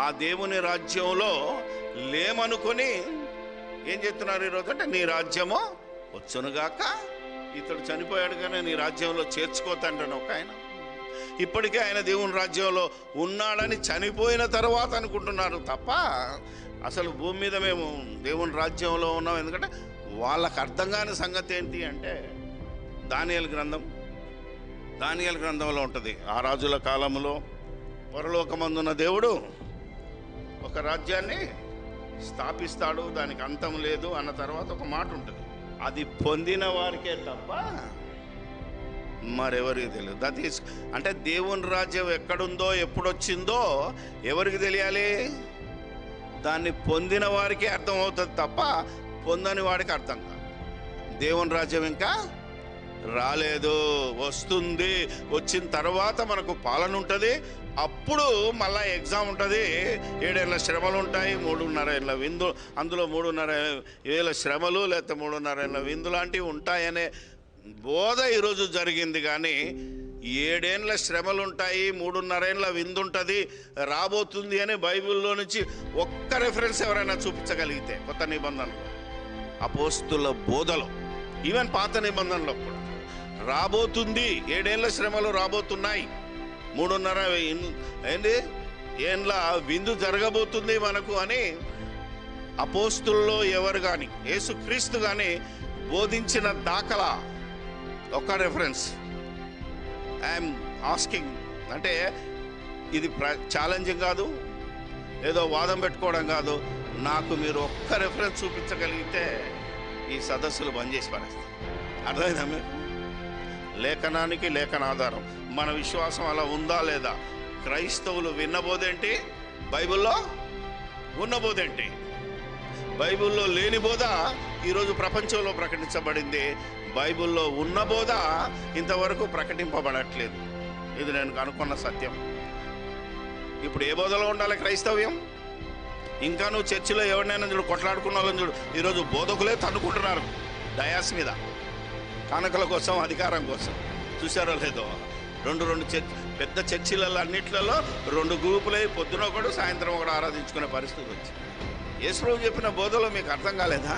ఆ దేవుని రాజ్యంలో లేమనుకొని ఏం చెప్తున్నారు ఈరోజు అంటే నీ రాజ్యము వచ్చునుగాక. ఇతడు చనిపోయాడు కానీ నీ రాజ్యంలో చేర్చుకోతండ్రని ఒక ఆయన. ఇప్పటికే ఆయన దేవుని రాజ్యంలో ఉన్నాడని చనిపోయిన తర్వాత అనుకుంటున్నారు తప్ప అసలు భూమి మీద మేము దేవుని రాజ్యంలో ఉన్నాం. ఎందుకంటే వాళ్ళకు అర్థం కాని సంగతి ఏంటి అంటే దానియేలు గ్రంథంలో ఉంటుంది. ఆ రాజుల కాలంలో పరలోకమందున్న దేవుడు ఒక రాజ్యాన్ని స్థాపిస్తాడు, దానికి అంతం లేదు అన్న తర్వాత ఒక మాట ఉంటుంది, అది పొందిన వారికే తప్ప మరెవరికి తెలియదు. దట్ ఈస్ అంటే దేవుని రాజ్యం ఎక్కడుందో ఎప్పుడొచ్చిందో ఎవరికి తెలియాలి? దాన్ని పొందిన వారికి అర్థం అవుతుంది తప్ప పొందని వాడికి అర్థం కాదు. దేవుని రాజ్యం ఇంకా రాలేదు, వస్తుంది. వచ్చిన తర్వాత మనకు పాలన ఉంటుంది. అప్పుడు మళ్ళా ఎగ్జామ్ ఉంటుంది. 7 ఏళ్ళ శ్రమలు ఉంటాయి, 3.5 ఏళ్ళ విందు, అందులో 3.5 ఏళ్ళ శ్రమలు లేకపోతే 3.5 ఏళ్ళ విందు లాంటివి ఉంటాయనే బోధ ఈరోజు జరిగింది. కానీ 7 ఏళ్ళ శ్రమలు ఉంటాయి, 3.5 ఏళ్ళ విందు ఉంటుంది, రాబోతుంది అని బైబిల్లో నుంచి ఒక్క రెఫరెన్స్ ఎవరైనా చూపించగలిగితే కొత్త నిబంధనలో, అపోస్తుల బోధలో, ఈవెన్ పాత నిబంధనలో కూడా రాబోతుంది, 7 ఏళ్ళ శ్రమలు రాబోతున్నాయి, 3.5 ఏండ్ల విందు జరగబోతుంది మనకు అని అపోస్తుల్లో ఎవరు కానీ యేసుక్రీస్తు కానీ బోధించిన దాఖలా ఒక రెఫరెన్స్. ఐఎమ్ ఆస్కింగ్ అంటే ఇది ఛాలెంజింగ్ కాదు, ఏదో వాదం పెట్టుకోవడం కాదు. నాకు మీరు ఒక్క రెఫరెన్స్ చూపించగలిగితే ఈ సదస్సులు బంద్ చేసి పడేస్తాను. అర్థమైందా మీకు? లేఖనానికి లేఖనాధారం. మన విశ్వాసం అలా ఉందా లేదా? క్రైస్తవులు విన్నబోదేంటి, బైబిల్లో ఉన్నబోదేంటి? బైబిల్లో లేని బోధ ఈరోజు ప్రపంచంలో ప్రకటించబడింది, బైబిల్లో ఉన్న బోధ ఇంతవరకు ప్రకటింపబడట్లేదు. ఇది నేను కనుక్కున్న సత్యం. ఇప్పుడు ఏ బోధలో ఉండాలి క్రైస్తవ్యం? ఇంకా నువ్వు చర్చిలో ఎవరినైనా చూడు, కొట్లాడుకున్న వాళ్ళని చూడు, ఈరోజు బోధకులే తన్నుకుంటున్నారు డయాస్ మీద, కానుకల కోసం, అధికారం కోసం. చూసారో లేదో? రెండు పెద్ద చర్చిలలో అన్నిట్లలో 2 గ్రూపులై పొద్దున ఒకడు సాయంత్రం ఒకడు ఆరాధించుకునే పరిస్థితి వచ్చింది. యేసు ప్రభు చెప్పిన బోధలో మీకు అర్థం కాలేదా?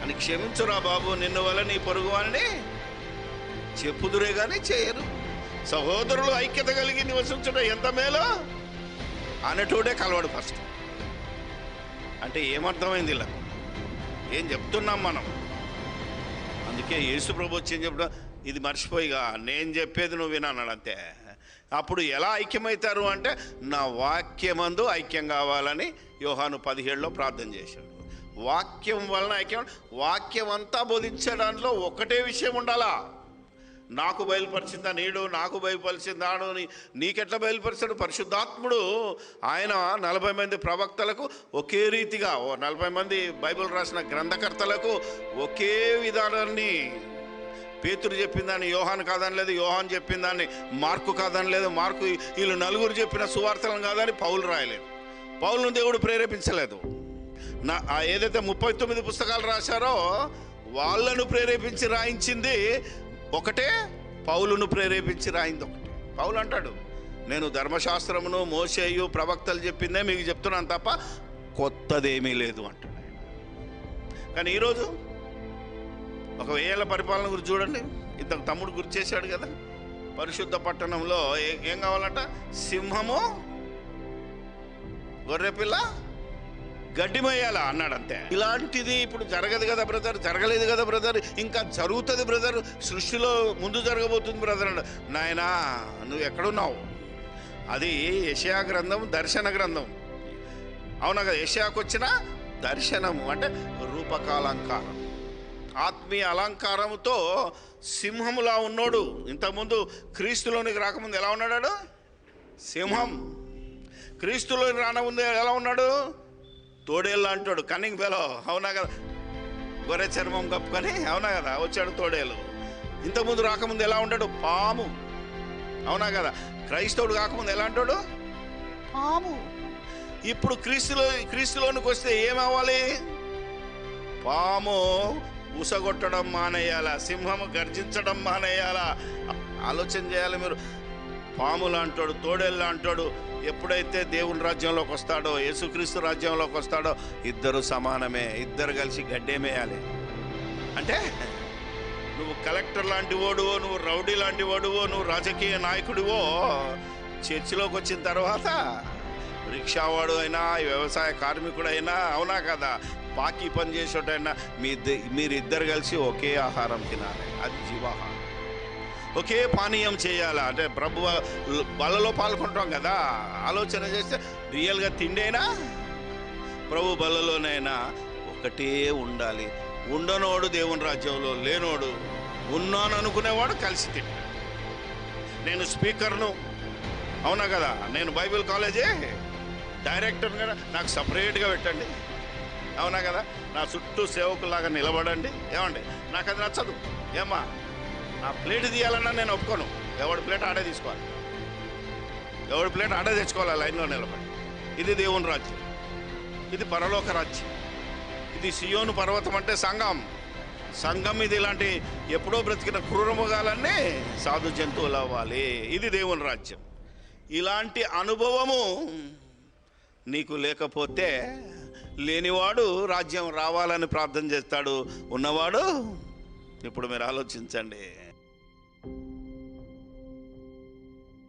అని క్షమించురా బాబు, నిన్ను వల్ల నీ పొరుగు వారిని చెప్పుదురే కానీ చేయరు. సహోదరులు ఐక్యత కలిగి నివసించడం ఎంత మేలో అనేటోడే కలవాడు ఫస్ట్. అంటే ఏమర్థమైంది ఇలా? ఏం చెప్తున్నాం మనం? అందుకే యేసు ప్రభు వచ్చి ఏం చెప్పడం, ఇది మర్చిపోయిగా నేను చెప్పేది నువ్వు వినన్నాడు అంతే. అప్పుడు ఎలా ఐక్యమవుతారు అంటే నా వాక్యమందు ఐక్యం కావాలని యోహాను 17లో ప్రార్థన చేశాడు. వాక్యం వలన ఐక్యం. వాక్యం అంతా బోధించే దాంట్లో ఒకటే విషయం ఉండాలా? నాకు బయలుపరిచిందా నీడు, నాకు బయలుపరిచిందాడు, నీకెట్లా బయలుపరిచాడు? పరిశుద్ధాత్ముడు ఆయన 40 మంది ప్రవక్తలకు ఒకే రీతిగా, 40 మంది బైబిల్ రాసిన గ్రంథకర్తలకు ఒకే విధానాన్ని, పేతురు చెప్పిన దాన్ని యోహాను కాదనలేదు, యోహాను చెప్పిన దాన్ని మార్కు కాదనలేదు, మార్కు వీళ్ళు 4 చెప్పిన సువార్తలను కాదని పౌలు రాయలేదు. పౌలును దేవుడు ప్రేరేపించలేదు. ఏదైతే 39 పుస్తకాలు రాశారో వాళ్ళను ప్రేరేపించి రాయించింది ఒకటే, పౌలును ప్రేరేపించి రాయింది ఒకటే. పౌలు అంటాడు, నేను ధర్మశాస్త్రమును, మోషేయు, ప్రవక్తలు చెప్పిందే మీకు చెప్తున్నాను తప్ప కొత్తదేమీ లేదు అంటాడు. కానీ ఈరోజు ఒక 1000 ఏళ్ల పరిపాలన గురించి చూడండి. ఇంతకు తమ్ముడు గుర్తు చేశాడు కదా, పరిశుద్ధ పట్టణంలో ఏం కావాలంట? సింహము, గొర్రెపిల్ల, గడ్డిమయ్యాలా అన్నాడు అంతే. ఇలాంటిది ఇప్పుడు జరగదు కదా బ్రదర్, జరగలేదు కదా బ్రదర్, ఇంకా జరుగుతుంది బ్రదర్, సృష్టిలో ముందు జరగబోతుంది బ్రదర్ అన్నాడు. నాయనా నువ్వు ఎక్కడున్నావు? అది యెషయా గ్రంథం, దర్శన గ్రంథం. అవునా కదా? యెషయాకు వచ్చిన దర్శనము అంటే రూపకాలంకారం, ఆత్మీయ అలంకారంతో సింహములా ఉన్నాడు. ఇంతకుముందు క్రీస్తులోనికి రాకముందు ఎలా ఉన్నాడు? సింహం. క్రీస్తులోకి రానముందు ఎలా ఉన్నాడు? తోడేళ్ళు అంటాడు, కన్నింగ్ ఫెలో. అవునా కదా? గొర్రె చర్మం కప్పుకొని, అవునా కదా, వచ్చాడు తోడేలు. ఇంతకుముందు రాకముందు ఎలా ఉంటాడు? పాము. అవునా కదా? క్రైస్తవుడు కాకముందు ఎలా అంటాడు? పాము. ఇప్పుడు క్రీస్తులోనికి వస్తే ఏమవ్వాలి? పాము ఊసగొట్టడం మానేయాలా, సింహము గర్జించడం మానేయాలా? ఆలోచన చేయాలి మీరు. పాములు అంటాడు, తోడేళ్ళు అంటాడు. ఎప్పుడైతే దేవుని రాజ్యంలోకి వస్తాడో, యేసుక్రీస్తు రాజ్యంలోకి వస్తాడో, ఇద్దరు సమానమే, ఇద్దరు కలిసి గడ్డేమేయాలి. అంటే నువ్వు కలెక్టర్ లాంటి వాడువో, నువ్వు రౌడీ లాంటి వాడువో, నువ్వు రాజకీయ నాయకుడివో, చర్చిలోకి వచ్చిన తర్వాత రిక్షావాడు అయినా, వ్యవసాయ కార్మికుడు అయినా, అవునా కదా, బాకీ పని చేసేటైనా మీరిద్దరు కలిసి ఒకే ఆహారం తినాలి. అది జీవాహారం. ఒకే పానీయం చేయాలా అంటే ప్రభు బలలో పాల్గొంటాం కదా, ఆలోచన చేస్తే రియల్గా తిండి అయినా ప్రభు బలలోనైనా ఒకటే ఉండాలి. ఉండనోడు దేవుని రాజ్యంలో లేనోడు, ఉన్నాను అనుకునేవాడు కలిసి తింటాడు. నేను స్పీకర్ను, అవునా కదా, నేను బైబిల్ కాలేజే డైరెక్టర్ కదా, నాకు సపరేట్గా పెట్టండి, అవునా కదా, నా చుట్టూ సేవకులాగా నిలబడండి. ఏమండి, నాకు అది నచ్చదు. ఏమ్మా, నా ప్లేట్ తీయాలన్నా నేను ఒప్పుకోను. ఎవడి ప్లేట్ ఆడే తీసుకోవాలి, ఎవడి ప్లేట్ ఆడే తెచ్చుకోవాలి లైన్లో నిలబడి. ఇది దేవుని రాజ్యం, ఇది పరలోక రాజ్యం. ఇది సియోను పర్వతం అంటే సంఘం. సంఘం ఇది ఇలాంటి ఎప్పుడో బ్రతికిన క్రూరముగాలన్నీ సాధు జంతువులు అవ్వాలి. ఇది దేవుని రాజ్యం. ఇలాంటి అనుభవము నీకు లేకపోతే లేనివాడు రాజ్యం రావాలని ప్రార్థన చేస్తాడు, ఉన్నవాడు ఇప్పుడు మీరు ఆలోచించండి.